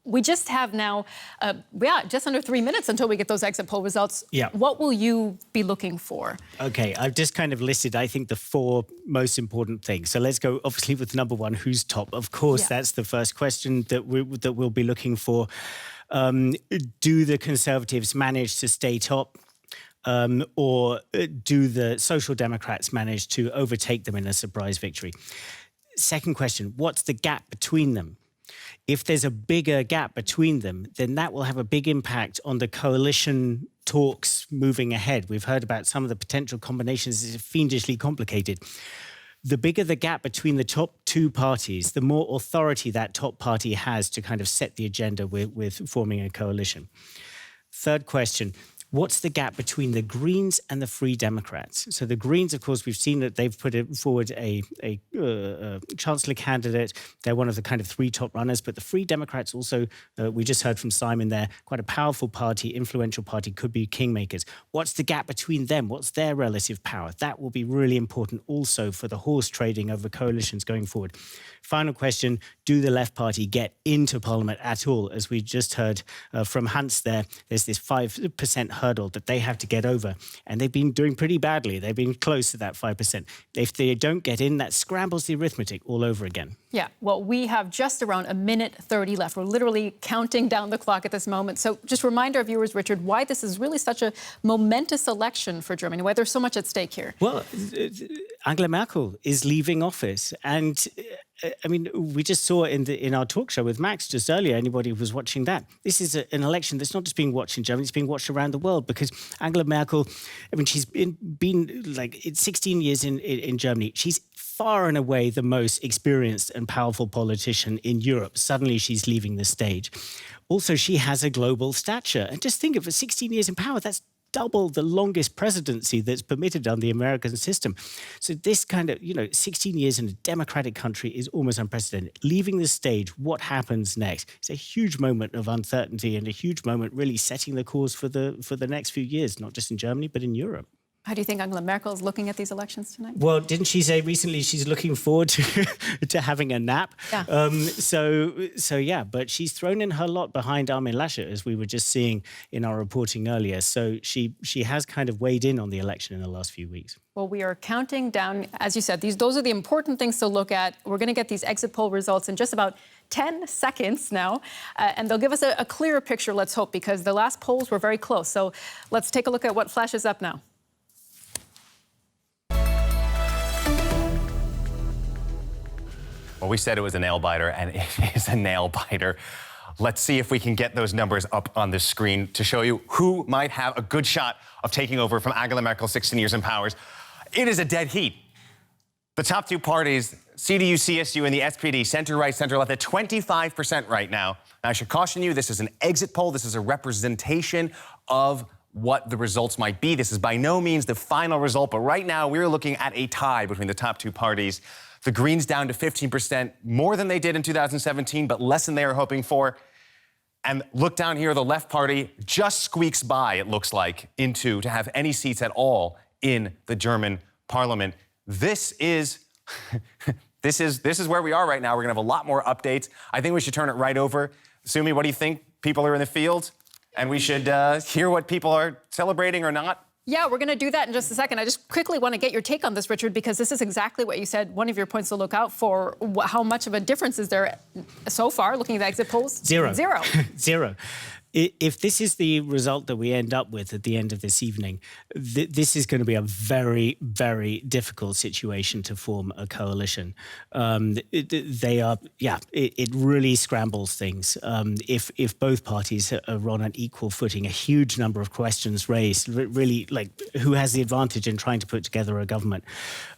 we just have now, just under 3 minutes until we get those exit poll results. Yeah. What will you be looking for? Okay, I've just kind of listed, I think, the 4 most important things. So let's go, obviously, with number 1, who's top? Of course, that's the first question that we'll be looking for. Do the Conservatives manage to stay top? Or do the Social Democrats manage to overtake them in a surprise victory? Second question, what's the gap between them? If there's a bigger gap between them, then that will have a big impact on the coalition talks moving ahead. We've heard about some of the potential combinations. It's fiendishly complicated. The bigger the gap between the top 2 parties, the more authority that top party has to kind of set the agenda with forming a coalition. Third question, what's the gap between the Greens and the Free Democrats? So the Greens, of course, we've seen that they've put forward a chancellor candidate. They're one of the kind of 3 top runners. But the Free Democrats also, we just heard from Simon there, quite a powerful party, influential party, could be kingmakers. What's the gap between them? What's their relative power? That will be really important also for the horse trading over coalitions going forward. Final question, do the left party get into parliament at all? As we just heard from Hans there, there's this 5% hurdle that they have to get over. And they've been doing pretty badly. They've been close to that 5%. If they don't get in, that scrambles the arithmetic all over again. Yeah, well, we have just around 1:30 left. We're literally counting down the clock at this moment. So just remind our viewers, Richard, why this is really such a momentous election for Germany, why there's so much at stake here. Well, Angela Merkel is leaving office. And I mean, we just saw in our talk show with Max just earlier, anybody who was watching that, this is an election that's not just being watched in Germany, it's being watched around the world because Angela Merkel, I mean, she's been like 16 years in Germany. She's far and away the most experienced and powerful politician in Europe. Suddenly she's leaving the stage. Also, she has a global stature. And just think of it, 16 years in power, that's double the longest presidency that's permitted on the American system. So this kind of, 16 years in a democratic country is almost unprecedented. Leaving the stage, what happens next? It's a huge moment of uncertainty and a huge moment really setting the course for the next few years, not just in Germany, but in Europe. How do you think Angela Merkel is looking at these elections tonight? Well, didn't she say recently she's looking forward to having a nap? Yeah. So yeah, but she's thrown in her lot behind Armin Laschet, as we were just seeing in our reporting earlier. So she has kind of weighed in on the election in the last few weeks. Well, we are counting down, as you said, those are the important things to look at. We're going to get these exit poll results in just about 10 seconds now, and they'll give us a clearer picture, let's hope, because the last polls were very close. So let's take a look at what flashes up now. Well, we said it was a nail biter, and it is a nail biter. Let's see if we can get those numbers up on the screen to show you who might have a good shot of taking over from Angela Merkel, 16 years in power. It is a dead heat. The top 2 parties, CDU, CSU, and the SPD, center-right, center-left, at 25% right now. Now, I should caution you, this is an exit poll. This is a representation of what the results might be. This is by no means the final result, but right now we're looking at a tie between the top 2 parties. The Greens down to 15%, more than they did in 2017, but less than they were hoping for. And look down here, the left party just squeaks by, it looks like, to have any seats at all in the German parliament. This is this is where we are right now. We're gonna have a lot more updates. I think we should turn it right over. Sumi, what do you think? People are in the field, and we should hear what people are celebrating or not. Yeah, we're going to do that in just a second. I just quickly want to get your take on this, Richard, because this is exactly what you said. One of your points to look out for. How much of a difference is there so far, looking at the exit polls? Zero. Zero. If this is the result that we end up with at the end of this evening, this is going to be a very, very difficult situation to form a coalition. It really scrambles things. If both parties are on an equal footing, a huge number of questions raised, really, like, who has the advantage in trying to put together a government?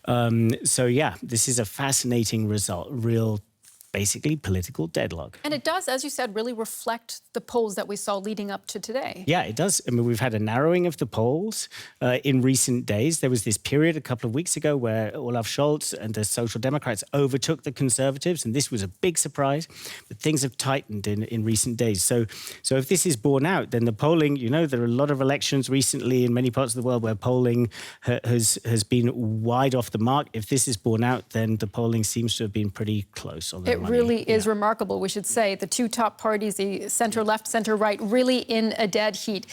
This is a fascinating result, real basically political deadlock. And it does, as you said, really reflect the polls that we saw leading up to today. Yeah, it does. I mean, we've had a narrowing of the polls in recent days. There was this period a couple of weeks ago where Olaf Scholz and the Social Democrats overtook the Conservatives, and this was a big surprise. But things have tightened in recent days. So if this is borne out, then the polling, there are a lot of elections recently in many parts of the world where polling has been wide off the mark. If this is borne out, then the polling seems to have been pretty close on the money. really is remarkable, we should say. The two top parties, the center-left, center-right, really in a dead heat.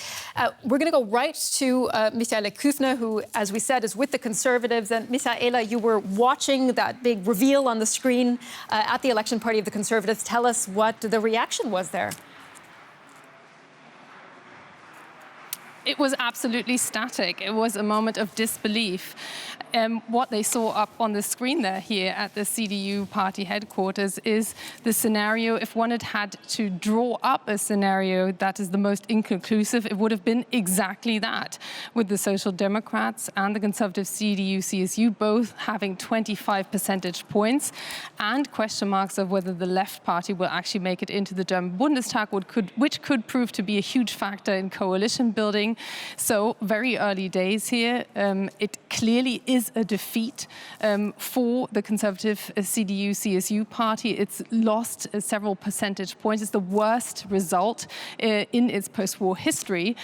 We're going to go right to Michaela Küfner, who, as we said, is with the Conservatives. And Michaela, you were watching that big reveal on the screen at the election party of the Conservatives. Tell us what the reaction was there. It was absolutely static. It was a moment of disbelief. What they saw up on the screen there here at the CDU party headquarters is the scenario. If one had had to draw up a scenario that is the most inconclusive, it would have been exactly that, with the Social Democrats and the Conservative CDU-CSU both having 25 percentage points and question marks of whether the left party will actually make it into the German Bundestag, which could prove to be a huge factor in coalition building. So very early days here. It clearly is a defeat for the Conservative CDU-CSU party. It's lost several percentage points. It's the worst result in its post-war history.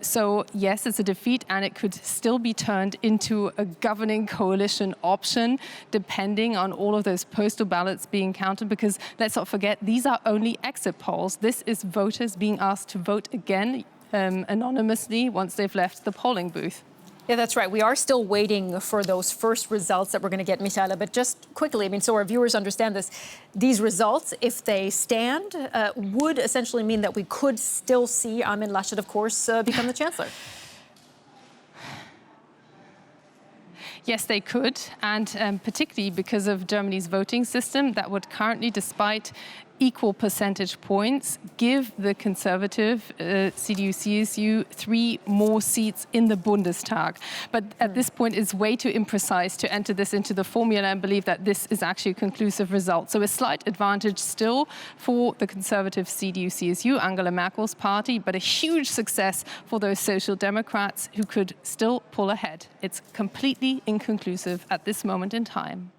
So yes, it's a defeat, and it could still be turned into a governing coalition option, depending on all of those postal ballots being counted, because let's not forget, these are only exit polls. This is voters being asked to vote again anonymously once they've left the polling booth. Yeah, that's right. We are still waiting for those first results that we're going to get, Michaela. But just quickly, I mean, so our viewers understand this, these results, if they stand, would essentially mean that we could still see Armin Laschet, of course, become the chancellor. Yes, they could, and particularly because of Germany's voting system, that would currently, despite equal percentage points, give the Conservative CDU-CSU 3 more seats in the Bundestag. But at this point, it's way too imprecise to enter this into the formula and believe that this is actually a conclusive result. So a slight advantage still for the Conservative CDU-CSU, Angela Merkel's party, but a huge success for those Social Democrats who could still pull ahead. It's completely inconclusive at this moment in time.